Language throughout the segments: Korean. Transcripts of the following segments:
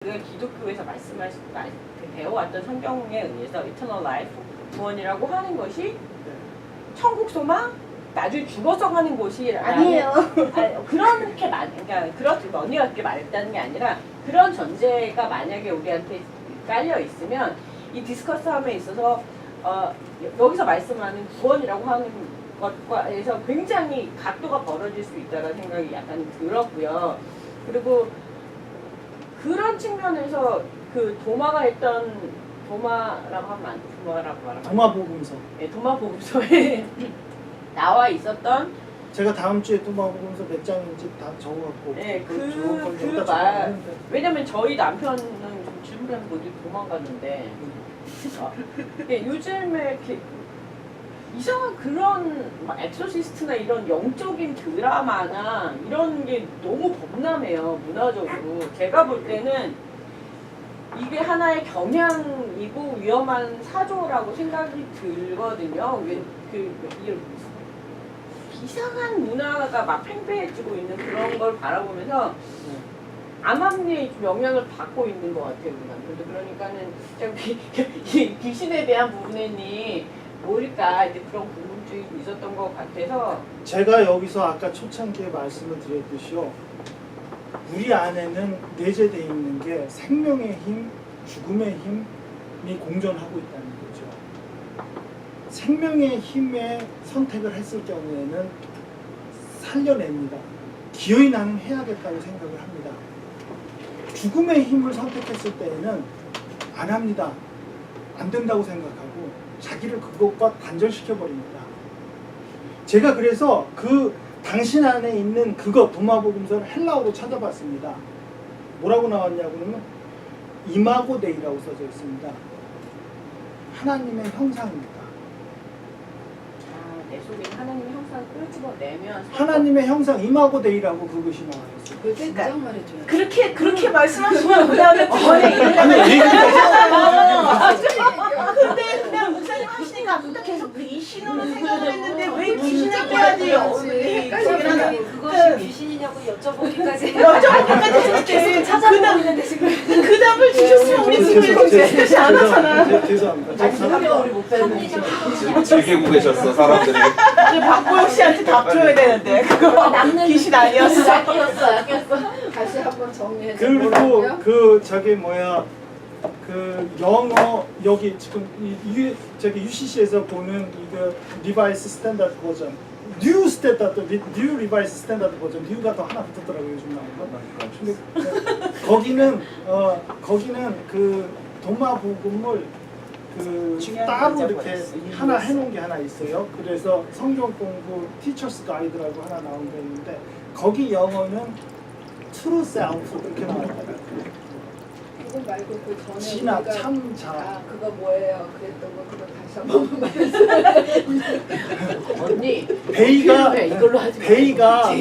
우리가 기독교에서 배워왔던 성경에 의해서 eternal life, 구원이라고 하는 것이 천국 소망, 나중에 죽어서 가는 곳이 아니에요. 그렇게 그러니까 그렇게 언니가 그렇게 말했다는 게 아니라 그런 전제가 만약에 우리한테 깔려 있으면 이 디스커스함에 있어서 여기서 말씀하는 구원이라고 하는 것과에서 굉장히 각도가 벌어질 수 있다는 생각이 약간 들었고요. 그리고 그런 측면에서 그 도마가 했던 도마라고 하면 안 돼. 도마라고 말하면 도마복음서. 네, 도마복음서에 나와 있었던 제가 다음 주에 도마복음서 몇 장인지 다 적어갖고. 네, 그 말. 왜냐면 저희 남편은 좀 질문하는 분들이 도망갔는데 요즘에 이렇게 이상한 그런 엑소시스트나 이런 영적인 드라마나 이런 게 너무 범람해요, 문화적으로. 제가 볼 때는 이게 하나의 경향이고 위험한 사조라고 생각이 들거든요. 이상한 문화가 막 팽배해지고 있는 그런 걸 바라보면서 암암리에 영향을 받고 있는 것 같아요, 우리가. 그러니까는 귀신에 대한 부분이 뭘까 이제 그런 궁금증이 있었던 것 같아서 제가 여기서 아까 초창기에 말씀을 드렸듯이요, 우리 안에는 내재되어 있는 게 생명의 힘, 죽음의 힘이 공존하고 있다는 거죠. 생명의 힘에 선택을 했을 경우에는 살려냅니다. 기어이 나는 해야겠다고 생각을 합니다. 죽음의 힘을 선택했을 때에는 안 합니다. 안 된다고 생각하고 자기를 그것과 단절시켜버립니다. 제가 그래서 그 당신 안에 있는 그것, 도마복음서를 헬라어로 찾아봤습니다. 뭐라고 나왔냐고 그러면 이마고 데이라고 써져 있습니다. 하나님의 형상입니다. 내 속에 하나님의 형상을 끄집어내면 하나님의 형상 이마고 데이라고 그것이 나와 있어요. 그러니까 그렇게 말씀하시면 그 다음에 번에 근데 그냥 목사님 하시니까 계속 귀신으로 생각을 했는데 왜 귀신을 빼야지? 그것이 귀신이냐고 여쭤보기까지 계속 찾아보고 있는데 지금 그 답을 주셨으면 우리 지금 이렇게 안 하잖아. 죄송합니다. 우리 목사님 즐기고 계셨어 사람들이. 이제 박보영 씨한테 답 줘야 되는데 그거 귀신 아니었어. 아꼈어. 다시 한번 정리해 그리고 주고요. 그 영어 여기 지금 저기 UCC에서 보는 이거 리바이스 스탠다드 버전, 뉴 리바이스 스탠다드 버전, 뉴가 더 하나 붙었더라고요, 요즘 나온 거. 근데 거기는 그 도마복음을 따로 이렇게 하나 해놓은 게 하나 있어요. 그래서 성경 공부 티처스 가이드라고 하나 나온 게 있는데 거기 영어는 true self 이렇게 나와요. 그거 말고 그 전에 진학, 우리가 참자. 그거 뭐예요? 그랬던 거 그거 다시 한번 말씀해. 언니 베이가 이걸로 하지 베이가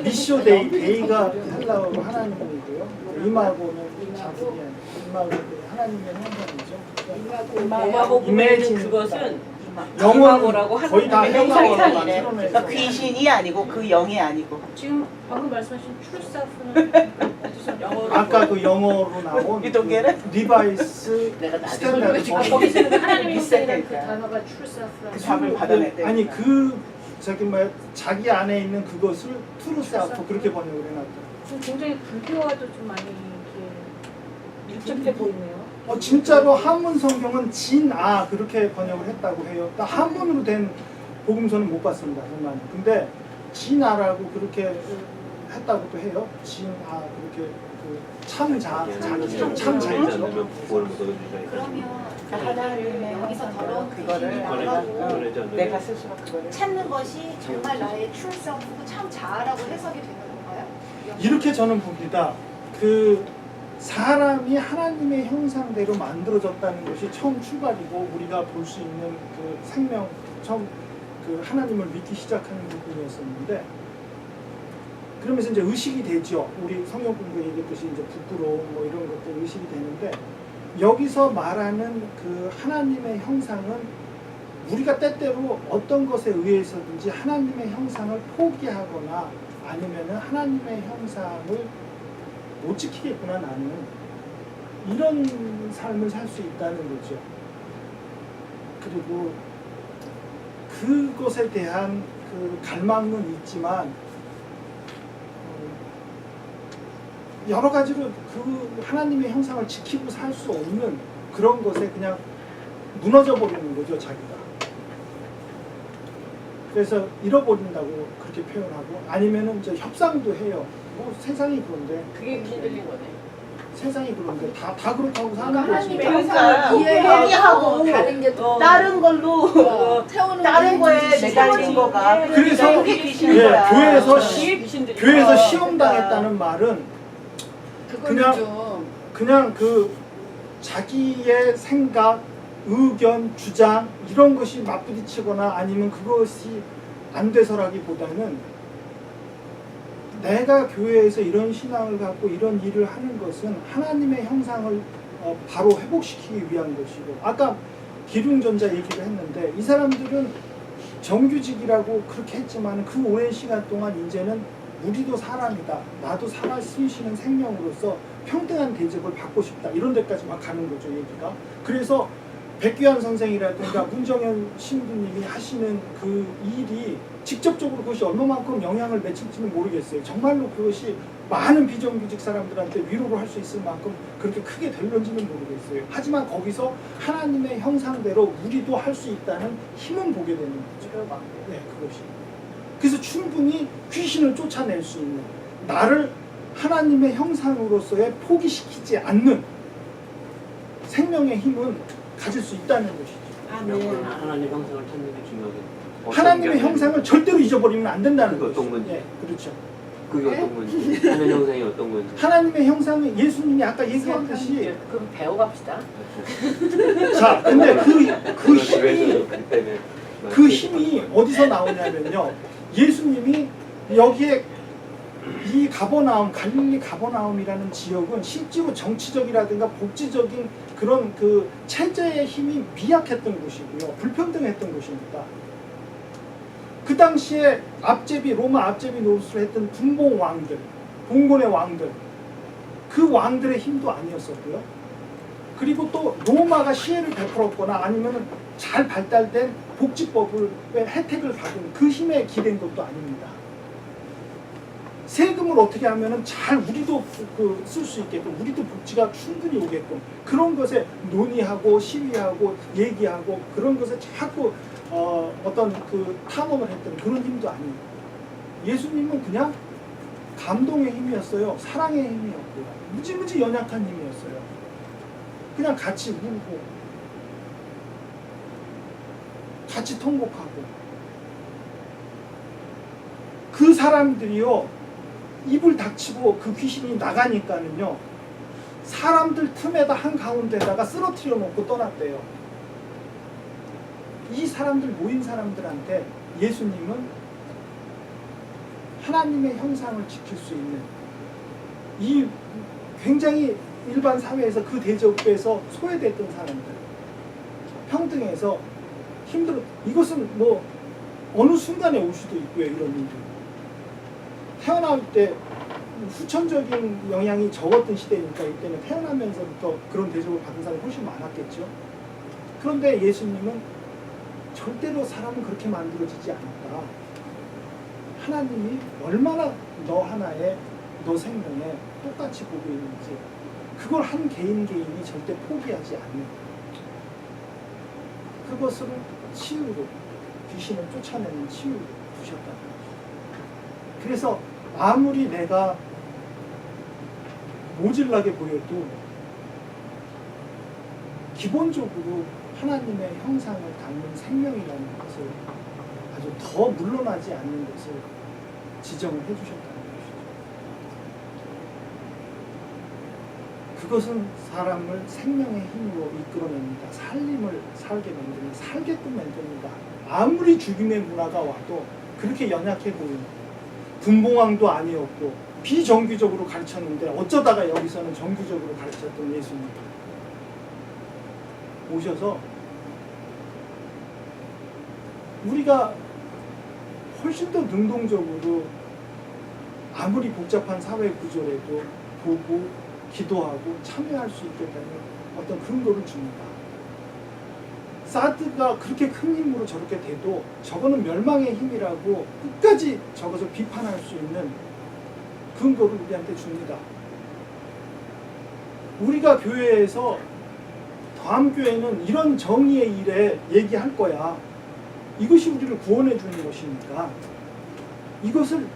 미쇼데이, 베이가 헬라어로 하나님이고요. 이마고는 이마고 하나님의 형상이죠. 도마복음에는 그것은 영어라고 거의 다 하나님의 형상으로 형상이래. 만들어내서 귀신이 아니고 그 영이 아니고. 지금 방금 말씀하신 트루스아프는 어디서 영어로 아까 그 영어로 나온 유동계는? 리바이스 내가 나중에 스탠다드 설명해 버전. 거기서는 하나님의 형상이라는 그 비슷하니까. 단어가 트루스아프라는 답을 받아낼 때. 아니 자기 안에 있는 그것을 트루스아프 그렇게 번역을 해놨더라고요. 지금 굉장히 불교와도 좀 많이 이렇게 밀접해 보이네요. 진짜로 한문 성경은 진아 그렇게 번역을 했다고 해요. 나 한문으로 된 복음서는 못 봤습니다, 정말. 근데 진아라고 그렇게 했다고도 해요. 진아 그렇게 참자, 참자죠. 그러면 하나님의 여기서 더러운 그거를 귀신이 나가고 내가 스스로 그거를 찾는 것이 정말 나의 트루스하고 참 자아라고 해석이 되는 건가요? 이렇게 저는 봅니다. 사람이 하나님의 형상대로 만들어졌다는 것이 처음 출발이고 우리가 볼 수 있는 그 생명, 처음 하나님을 믿기 시작하는 부분이었었는데, 그러면서 이제 의식이 되죠. 우리 성경 공부에 얘기했듯이 이제 부끄러움 뭐 이런 것들 의식이 되는데, 여기서 말하는 그 하나님의 형상은 우리가 때때로 어떤 것에 의해서든지 하나님의 형상을 포기하거나 아니면은 하나님의 형상을 못 지키겠구나 나는 이런 삶을 살 수 있다는 거죠. 그리고 그것에 대한 그 갈망은 있지만 여러 가지로 그 하나님의 형상을 지키고 살 수 없는 그런 것에 그냥 무너져 버리는 거죠, 자기가. 그래서 잃어버린다고 그렇게 표현하고, 아니면은 저 협상도 해요. 뭐 세상이 그런데, 그게 흔들린 거네. 세상이 그런데 다 그렇게 하고 사는 그러니까 거지. 하나님의 그러니까 형상을 포기하고 다른 게 또 다른 걸로 태우는 다른 거에 거지. 매달린 거가 그래서 그게 귀신인 예, 거야. 교회에서 어, 시험당했다는 말은 그거는 그냥- 좀 그냥 그 자기의 생각, 의견, 주장 이런 것이 맞부딪히거나 아니면 그것이 안 돼서라기보다는 내가 교회에서 이런 신앙을 갖고 이런 일을 하는 것은 하나님의 형상을 바로 회복시키기 위한 것이고, 아까 기륭전자 얘기를 했는데 이 사람들은 정규직이라고 그렇게 했지만 그 오랜 시간 동안 이제는 우리도 사람이다, 나도 살아 숨쉬는 생명으로서 평등한 대접을 받고 싶다, 이런 데까지 막 가는 거죠, 얘기가. 그래서 백규환 선생이라든가 문정현 신부님이 하시는 그 일이 직접적으로 그것이 얼마만큼 영향을 미칠지는 모르겠어요. 정말로 그것이 많은 비정규직 사람들한테 위로를 할 수 있을 만큼 그렇게 크게 될런지는 모르겠어요. 하지만 거기서 하나님의 형상대로 우리도 할 수 있다는 힘은 보게 되는 거죠. 네, 그것이. 그래서 충분히 귀신을 쫓아낼 수 있는, 나를 하나님의 형상으로서의 포기시키지 않는 생명의 힘은 가질 수 있다는 것이죠. 하나님 형상을 찾는 게 중요하겠네요. 하나님의 형상을 절대로 잊어버리면 안 된다는 그게 거죠. 어떤 건지. 네, 그렇죠. 그게 어떤 건지, 하나님 형상이 어떤 건지. 하나님의 형상은 예수님이 아까 얘기했듯이, 그럼 배워갑시다. 자, 근데 그 집에서 그때는 그 힘이 어디서 나오냐면요. 예수님이 여기에 이 가버나움, 갈릴리 가버나움이라는 지역은 실제로 정치적이라든가 복지적인 그런 그 체제의 힘이 미약했던 곳이고요. 불평등했던 곳입니다. 그 당시에 로마 앞제비 노릇을 했던 분봉 왕들, 봉건의 왕들, 그 왕들의 힘도 아니었었고요. 그리고 또 로마가 시혜를 베풀었거나 아니면 잘 발달된 복지법을 혜택을 받은 그 힘에 기댄 것도 아닙니다. 세금을 어떻게 하면은 잘 우리도 쓸 수 있게끔, 우리도 복지가 충분히 오게끔 그런 것에 논의하고 시위하고 얘기하고 그런 것에 자꾸 어떤 그 탐험을 했던 그런 힘도 아니에요. 예수님은 그냥 감동의 힘이었어요. 사랑의 힘이었고요. 무지무지 연약한 힘이었어요. 그냥 같이 울고 같이 통곡하고, 그 사람들이요 입을 닥치고 그 귀신이 나가니까는요 사람들 틈에다 한가운데다가 쓰러뜨려 놓고 떠났대요. 이 사람들 모인 사람들한테 예수님은 하나님의 형상을 지킬 수 있는, 이 굉장히 일반 사회에서 그 대접에서 소외됐던 사람들, 평등해서 힘들어, 이것은 뭐 어느 순간에 올 수도 있고요. 이런 일들 태어날 때 후천적인 영향이 적었던 시대니까 이때는 태어나면서부터 그런 대접을 받은 사람이 훨씬 많았겠죠. 그런데 예수님은 절대로 사람은 그렇게 만들어지지 않았다. 하나님이 얼마나 너 하나에, 너 생명에 똑같이 보고 있는지 그걸 한 개인이 절대 포기하지 않는, 그것을 치유로, 귀신을 쫓아내는 치유로 두셨다는 거죠. 그래서 아무리 내가 모질라게 보여도 기본적으로 하나님의 형상을 담는 생명이라는 것을 아주 더 물러나지 않는 것을 지정을 해주셨다는 것이죠. 그것은 사람을 생명의 힘으로 이끌어냅니다. 살림을 살게 만듭니다. 살게끔 만듭니다. 아무리 죽임의 문화가 와도 그렇게 연약해 보이는, 분봉왕도 아니었고 비정규적으로 가르쳤는데 어쩌다가 여기서는 정규적으로 가르쳤던 예수님 오셔서 우리가 훨씬 더 능동적으로 아무리 복잡한 사회 구조라도 보고 기도하고 참여할 수 있게 되는 어떤 근거를 줍니다. 사드가 그렇게 큰 힘으로 저렇게 돼도 저거는 멸망의 힘이라고 끝까지 저것을 비판할 수 있는 근거를 우리한테 줍니다. 우리가 교회에서 다음교회는 이런 정의의 일에 얘기할 거야. 이것이 우리를 구원해 주는 것이니까 이것을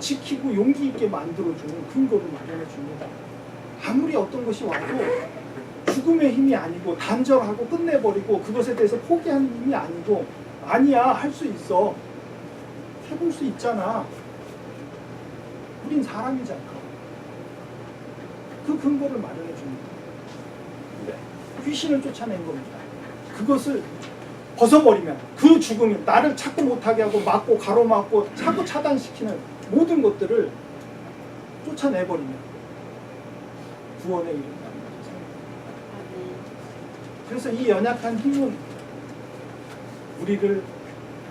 지키고 용기 있게 만들어주는 근거를 마련해 줍니다. 아무리 어떤 것이 와도 죽음의 힘이 아니고 단절하고 끝내버리고 그것에 대해서 포기하는 힘이 아니고 아니야 할 수 있어 해볼 수 있잖아. 우린 사람이잖아. 그 근거를 마련해 줍니다. 귀신을 쫓아낸 겁니다. 그것을 벗어버리면 그 죽음이 나를 찾고 못하게 하고 막고 가로막고 자꾸 차단시키는 모든 것들을 쫓아내버리면 구원에 이른다는 거죠. 그래서 이 연약한 힘은 우리를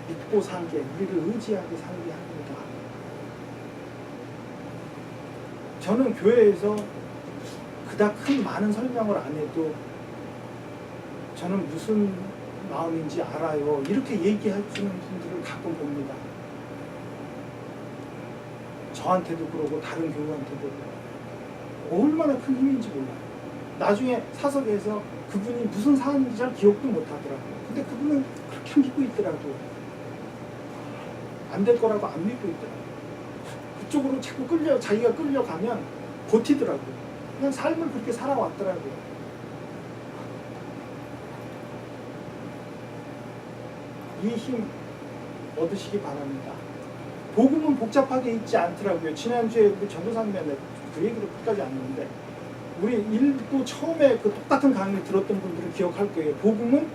믿고 살게, 우리를 의지하게 살게 합니다. 저는 교회에서 그닥 큰 많은 설명을 안 해도 저는 무슨 마음인지 알아요. 이렇게 얘기할 수 있는 분들을 가끔 봅니다. 저한테도 그러고 다른 교우한테도 그러고. 얼마나 큰 힘인지 몰라요. 나중에 사석에서 그분이 무슨 사안인지 잘 기억도 못 하더라고요. 근데 그분은 그렇게 믿고 있더라고요. 안 될 거라고 안 믿고 있더라고요. 그쪽으로 자꾸 자기가 끌려가면 버티더라고요. 그냥 삶을 그렇게 살아왔더라고요. 이 힘 얻으시기 바랍니다. 복음은 복잡하게 있지 않더라고요. 지난주에 우리 전도사님한테 그 얘기를 끝까지 안 했는데 우리 일부 처음에 그 똑같은 강의를 들었던 분들은 기억할 거예요. 복음은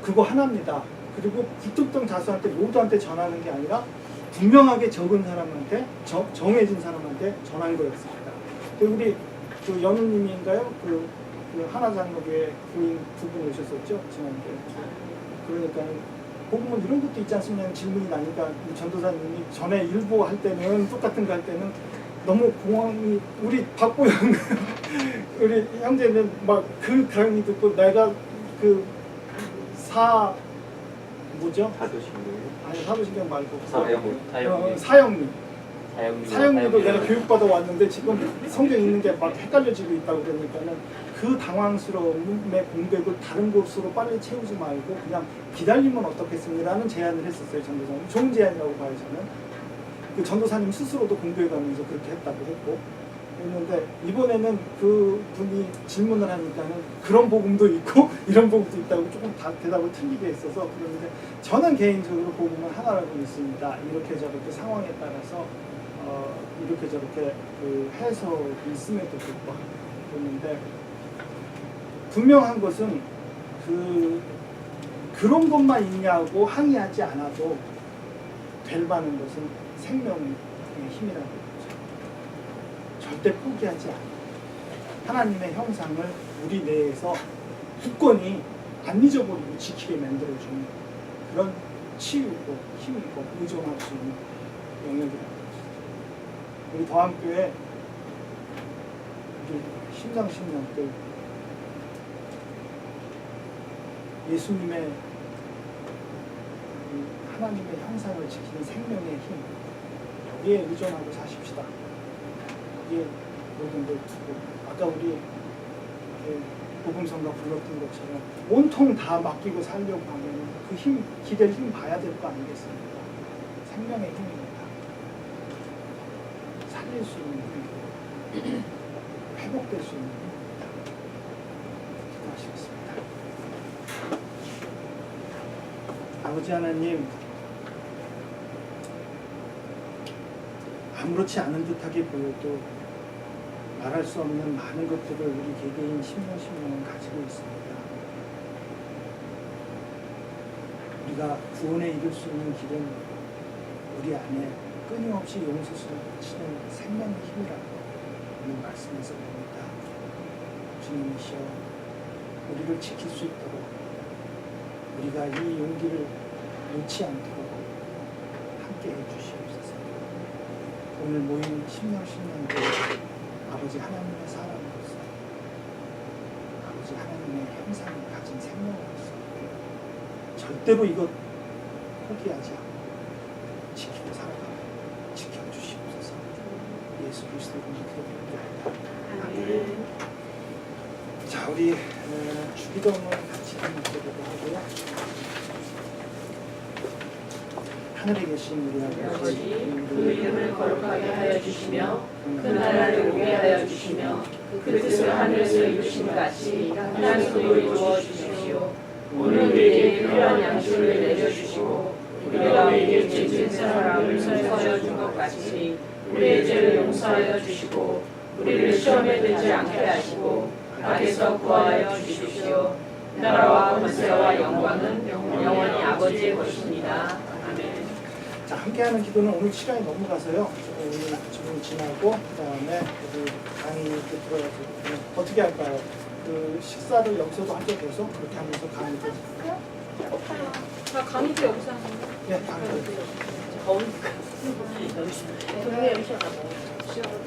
그거 하나입니다. 그리고 불특정 다수한테 모두한테 전하는 게 아니라 분명하게 적은 사람한테 정해진 사람한테 전한 거였습니다. 우리 그 연우님인가요? 그 하나장로교회 부인 두 분 오셨었죠 지난주에. 그러니까 복음은 이런 것도 있지 않습니까? 질문이 나니까 전도사님이 전에 일부 할 때는 똑같은 거 할 때는 너무 공황이 우리 박보영 우리 형제는 막 그 강의 듣고 내가 뭐죠? 사도신경. 아니 사도신경 말고 사형리도 내가 교육받아 왔는데 지금 성경 읽는 게 막 헷갈려지고 있다고 그러니까는 그 당황스러움의 공백을 다른 곳으로 빨리 채우지 말고 그냥 기다리면 어떻겠습니라는 제안을 했었어요. 전도사님. 좋은 제안이라고 봐요. 저는. 그 전도사님 스스로도 공부해 가면서 그렇게 했다고 했고 했는데 이번에는 그 분이 질문을 하니까는 그런 복음도 있고 이런 복음도 있다고 조금 대답을 틀리게 했어서 그런데 저는 개인적으로 복음은 하나라고 믿습니다. 이렇게 저렇게 상황에 따라서 이렇게 저렇게 그 해석이 있음에도 불구하고 그랬는데 분명한 것은 그런 것만 있냐고 항의하지 않아도 될 만한 것은 생명의 힘이라고 그러죠. 절대 포기하지 않아요. 하나님의 형상을 우리 내에서 굳건히 안 잊어버리고 지키게 만들어주는 그런 치유고 힘이고 의존할 수 있는 영역이라고 그러죠. 우리 더함교회 우리 신장신령들 예수님의 하나님의 형상을 지키는 생명의 힘 여기에 의존하고 사십시다. 여기에 모든 걸 두고 아까 우리 복음성가 불렀던 것처럼 온통 다 맡기고 살려고 하면 그 힘, 기댈 힘 봐야 될 거 아니겠습니까? 생명의 힘입니다. 살릴 수 있는 힘이고 회복될 수 있는 힘입니다. 기도하시겠습니다. 아버지 하나님, 아무렇지 않은 듯하게 보여도 말할 수 없는 많은 것들을 우리 개개인 심령은 가지고 있습니다. 우리가 구원에 이를 수 있는 길은 우리 안에 끊임없이 용서를 치는 생명의 힘이라고 오늘 말씀에서 봅니다. 주님이시여 우리를 지킬 수 있도록 우리가 이 용기를 놓지 않도록 함께 해주시옵소서. 오늘 모인 심령들 아버지 하나님의 사랑으로 세상이 가진 생명으로서 절대로 이거 포기하지 않고 지키고 살아가 지켜주시옵소서. 예수 그리스도 이름으로 기도드립니다. 아멘. 자, 우리 주기도문 같이 한번 기도를 하고요. 하늘에 계신 우리 아버지, 그 이름을 거룩하게 하여 주시며 그 나라를 오게 하여 주시며 그 뜻을 하늘에서 이루신 같이 땅에서도 이루어 주십시오. 오늘 우리에게 필요한 양식을 내려주시고 우리가 우리에게 죄 지은 사람을 용서하여 준 것 같이 우리의 죄를 용서하여 주시고 우리를 시험에 들지 않게 하시고 악에서 구하여 주십시오. 나라와 권세와 영광은 영원히 아버지의 것입니다. 아멘. 자, 함께하는 기도는 오늘 시간이 너무 가서요. 오늘 질문 지나고 그다음에 우리 강의 이렇게 들어가지고 어떻게 할까요? 그 식사를 여기서도 한잔 해서 그렇게 하면서 강의도 다 강의도 여기서 하는 거. 네, 강의도 더우니까. 동네 음식 안 먹어요.